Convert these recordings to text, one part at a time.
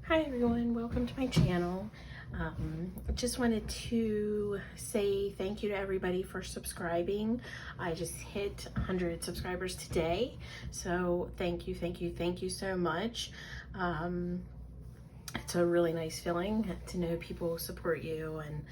Hi everyone, welcome to my channel. Just wanted to say thank you to everybody for subscribing. I just hit 100 subscribers today, so thank you so much. It's a really nice feeling to know people support you and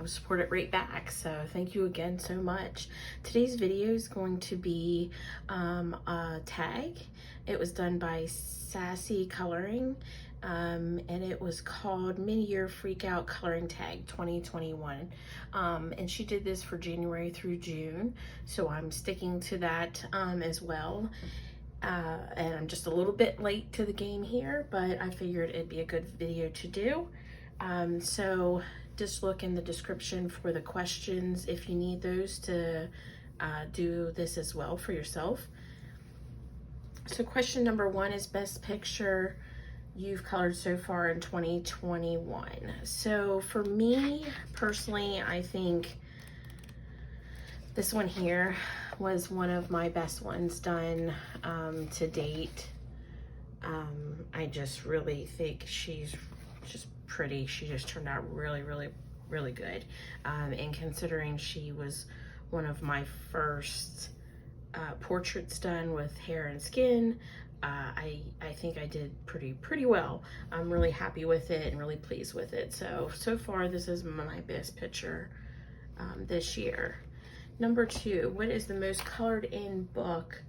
support it right back. So thank you again so much. Today's video is going to be a tag. It was done by Sassy Coloring, and it was called Mid-Year Freak Out Coloring Tag 2021. And she did this for January through June, so I'm sticking to that as well. And I'm just a little bit late to the game here, but I figured it'd be a good video to do. So just look in the description for the questions if you need those to do this as well for yourself. So question number 1 is best picture you've colored so far in 2021. So for me personally, I think this one here was one of my best ones done to date. I just really think she's just pretty. She just turned out really good. And considering she was one of my first portraits done with hair and skin, I think I did pretty well. I'm really happy with it and really pleased with it. So far this is my best picture this year. Number 2, what is the most colored in book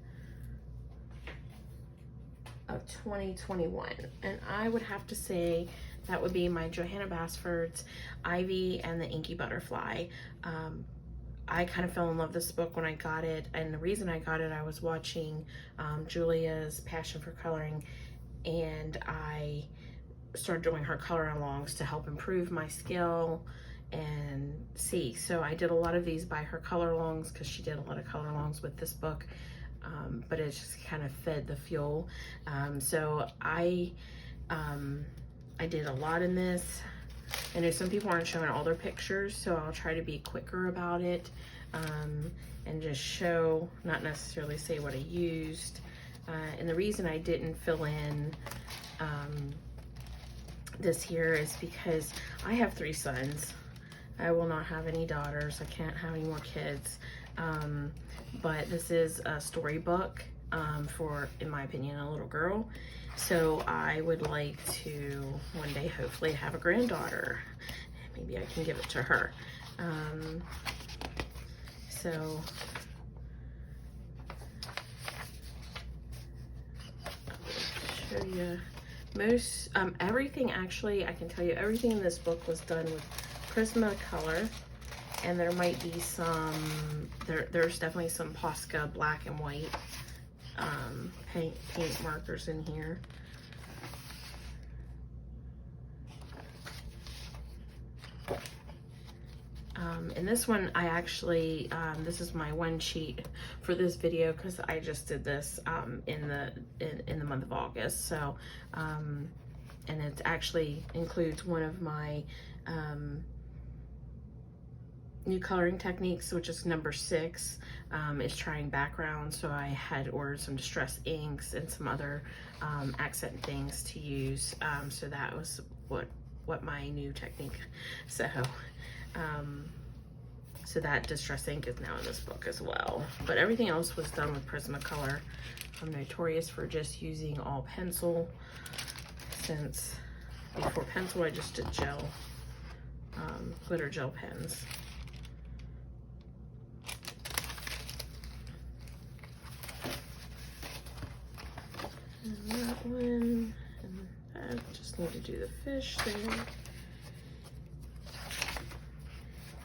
of 2021? And I would have to say that would be my Johanna Basford's Ivy and the Inky Butterfly. I kind of fell in love with this book when I got it, and the reason I got it, I was watching Julia's Passion for Coloring, and I started doing her color alongs to help improve my skill and see. So I did a lot of these by her color alongs because she did a lot of color alongs with this book, but it just kind of fed the fuel. So I did a lot in this. I know some people aren't showing all their pictures, so I'll try to be quicker about it and just show, not necessarily say what I used. And the reason I didn't fill in this here is because I have 3 sons. I will not have any daughters. I can't have any more kids. But this is a storybook for, in my opinion, a little girl. So I would like to one day hopefully have a granddaughter. Maybe I can give it to her. So I'll show you most everything. Actually, I can tell you everything in this book was done with Prismacolor, and there might be some there's definitely some Posca black and white paint markers in here. And this one, I actually, this is my one cheat for this video because I just did this in the month of August. So, and it actually includes one of my new coloring techniques, which is number 6, is trying background. So I had ordered some distress inks and some other accent things to use. So that was what my new technique. So that distress ink is now in this book as well. But everything else was done with Prismacolor. I'm notorious for just using all pencil, since before pencil I just did gel, glitter gel pens. And that one, and that, just need to do the fish there.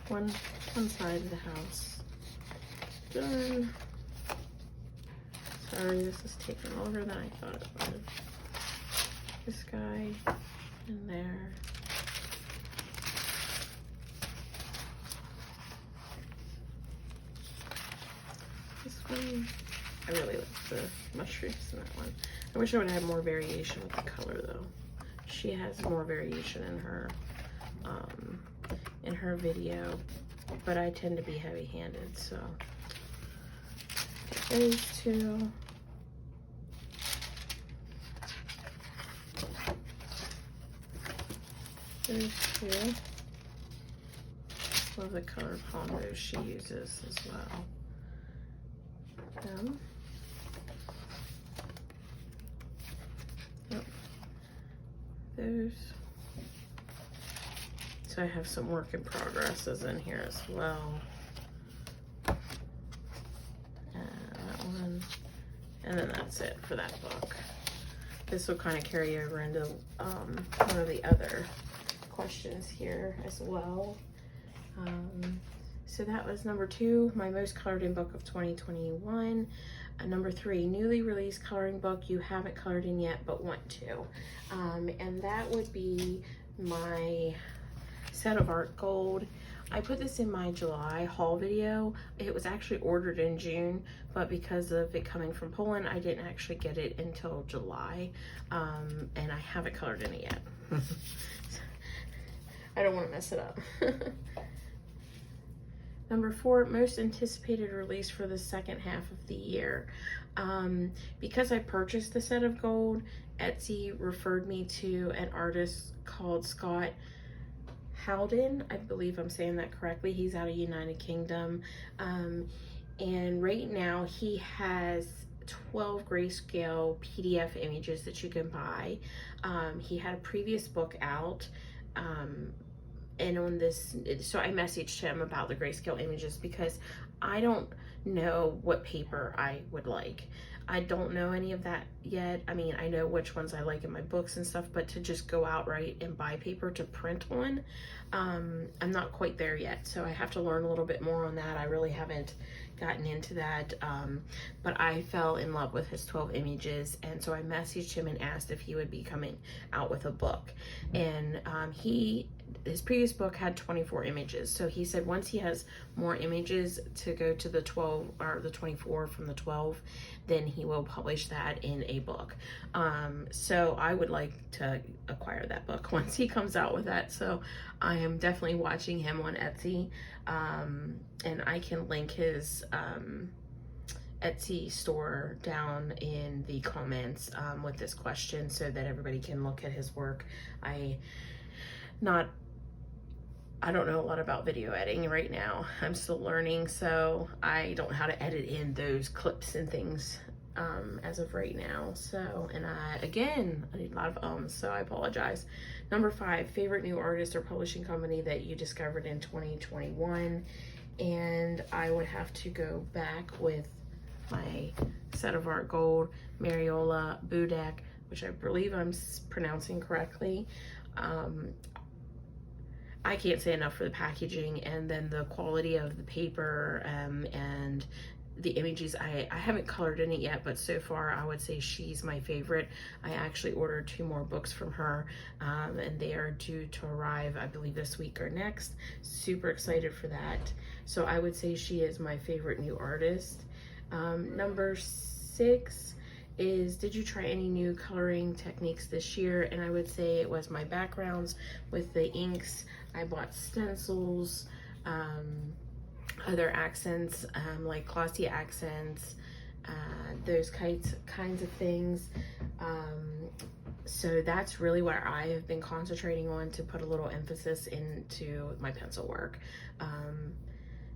One side of the house done. Sorry, this is taking longer than I thought it would. This guy in there. This one, I really like the mushrooms in that one. I wish I would have more variation with the color though. She has more variation in her video, but I tend to be heavy-handed, so those 2. those two. Love the color combos she uses as well. Yep. Those. So I have some work in progresses in here as well. That one. And then that's it for that book. This will kind of carry over into one of the other questions here as well. So that was number 2, my most colored in book of 2021. Number 3, newly released coloring book you haven't colored in yet but want to. And that would be my Set of Art Gold. I put this in my July haul video. It was actually ordered in June, but because of it coming from Poland, I didn't actually get it until July. And I haven't colored in it yet. I don't want to mess it up. Number 4, most anticipated release for the second half of the year. Because I purchased the Set of Gold, Etsy referred me to an artist called Scott Howden. I believe I'm saying that correctly. He's out of United Kingdom. And right now he has 12 grayscale PDF images that you can buy. He had a previous book out. And on this, so I messaged him about the grayscale images because I don't know what paper I would like. I don't know any of that yet. I mean, I know which ones I like in my books and stuff, but to just go outright and buy paper to print on, I'm not quite there yet. So I have to learn a little bit more on that. I really haven't gotten into that, but I fell in love with his 12 images, and so I messaged him and asked if he would be coming out with a book. And his previous book had 24 images, so he said once he has more images to go to the 12 or the 24 from the 12, then he will publish that in a book. So I would like to acquire that book once he comes out with that. So I am definitely watching him on Etsy, and I can link his Etsy store down in the comments with this question so that everybody can look at his work. I don't know a lot about video editing right now. I'm still learning, so I don't know how to edit in those clips and things as of right now. So, and I need a lot of so I apologize. Number 5, favorite new artist or publishing company that you discovered in 2021. And I would have to go back with my Set of Art Gold, Mariola Budek, which I believe I'm pronouncing correctly. I can't say enough for the packaging and then the quality of the paper and the images. I haven't colored in it yet, but so far I would say she's my favorite. I actually ordered 2 more books from her, and they are due to arrive, I believe, this week or next. Super excited for that. So I would say she is my favorite new artist. Number 6 is, did you try any new coloring techniques this year? And I would say it was my backgrounds with the inks. I bought stencils, other accents, like glossy accents, those kinds of things. So that's really what I have been concentrating on to put a little emphasis into my pencil work.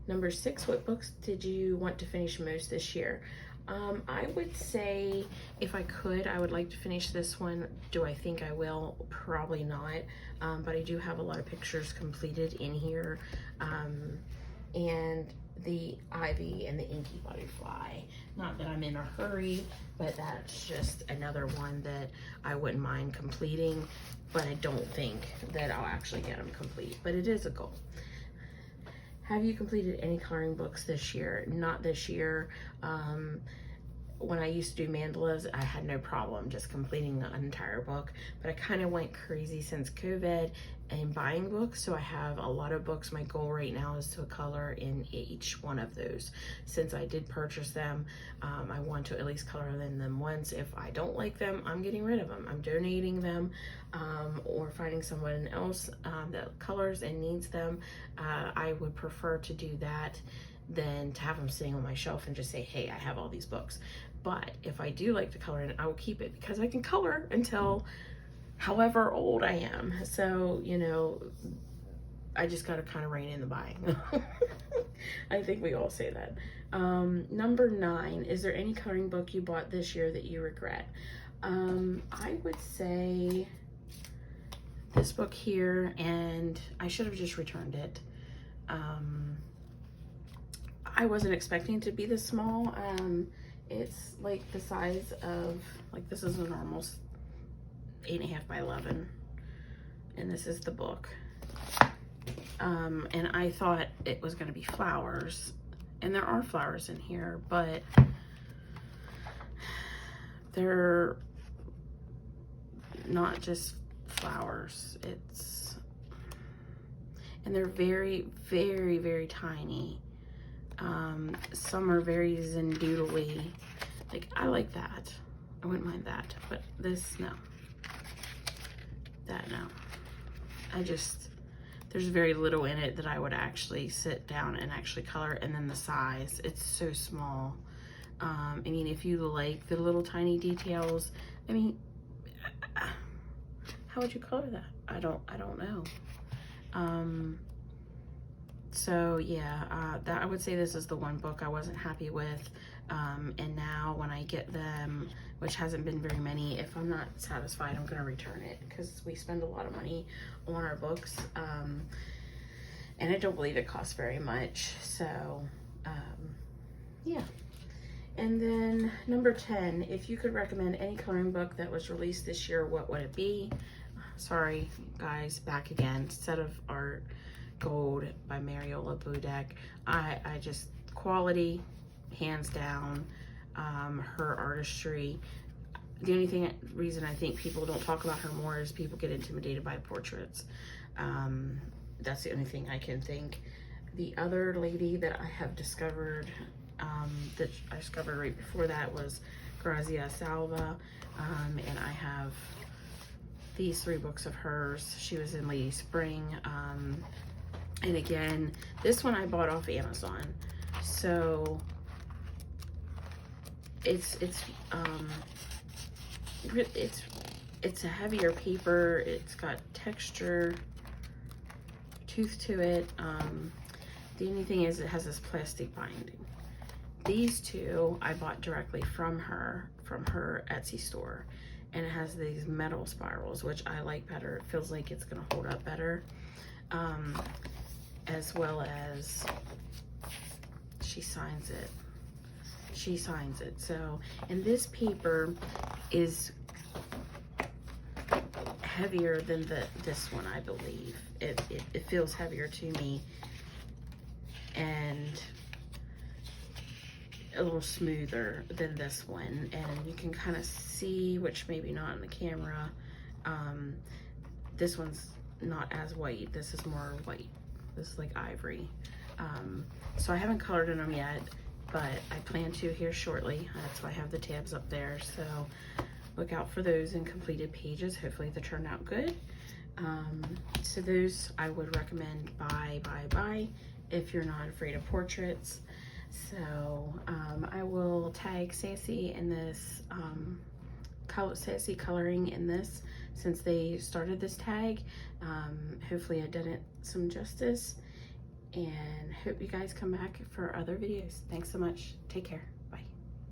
Number 6, what books did you want to finish most this year? I would say if I could, I would like to finish this one. Do I think I will? Probably not. But I do have a lot of pictures completed in here. And the Ivy and the Inky Butterfly. Not that I'm in a hurry, but that's just another one that I wouldn't mind completing, but I don't think that I'll actually get them complete, but it is a goal. Have you completed any coloring books this year? Not this year. When I used to do mandalas, I had no problem just completing an entire book, but I kind of went crazy since COVID and buying books, so I have a lot of books. My goal right now is to color in each one of those. Since I did purchase them, I want to at least color in them once. If I don't like them, I'm getting rid of them. I'm donating them, or finding someone else that colors and needs them. I would prefer to do that than to have them sitting on my shelf and just say, hey, I have all these books. But if I do like to color in, I will keep it because I can color until however old I am. So, you know, I just got to kind of rein in the buying. I think we all say that. Number 9, is there any coloring book you bought this year that you regret? I would say this book here, and I should have just returned it. I wasn't expecting it to be this small. It's like the size of, like, this is a normal 8.5 by 11, and this is the book. And I thought it was going to be flowers, and there are flowers in here, but they're not just flowers. And they're very, very, very tiny. Some are very zendoodly. Like, I like that. I wouldn't mind that, but this, no. That, no. There's very little in it that I would actually sit down and actually color. And then the size, it's so small. I mean, if you like the little tiny details, I mean, how would you color that? I don't know. So yeah, that I would say this is the one book I wasn't happy with. And now when I get them, which hasn't been very many, if I'm not satisfied, I'm gonna return it, because we spend a lot of money on our books. And I don't believe it costs very much. So yeah. And then number 10, if you could recommend any coloring book that was released this year, what would it be? Sorry guys, back again. Set of Art Gold by Mariola Budek. I just, quality, hands down. Her artistry. The only reason I think people don't talk about her more is people get intimidated by portraits. That's the only thing I can think. The other lady that I have discovered, that I discovered right before that, was Grazia Salva, and I have these 3 books of hers. She was in Lady Spring, and again, this one I bought off Amazon. So it's a heavier paper. It's got texture, tooth to it. The only thing is it has this plastic binding. These 2 I bought directly from her Etsy store, and it has these metal spirals, which I like better. It feels like it's gonna hold up better. As well as she signs it. So, and this paper is heavier than this one, I believe. It feels heavier to me, and a little smoother than this one. And you can kind of see, which maybe not in the camera, this one's not as white. This is more white. This is like ivory. So I haven't colored in them yet, but I plan to here shortly. That's why I have the tabs up there. So look out for those in completed pages. Hopefully they turn out good. So those I would recommend buy if you're not afraid of portraits. So I will tag Sassy in this, Sassy Coloring in this, since they started this tag. Hopefully I did it some justice, and hope you guys come back for other videos. Thanks so much. Take care.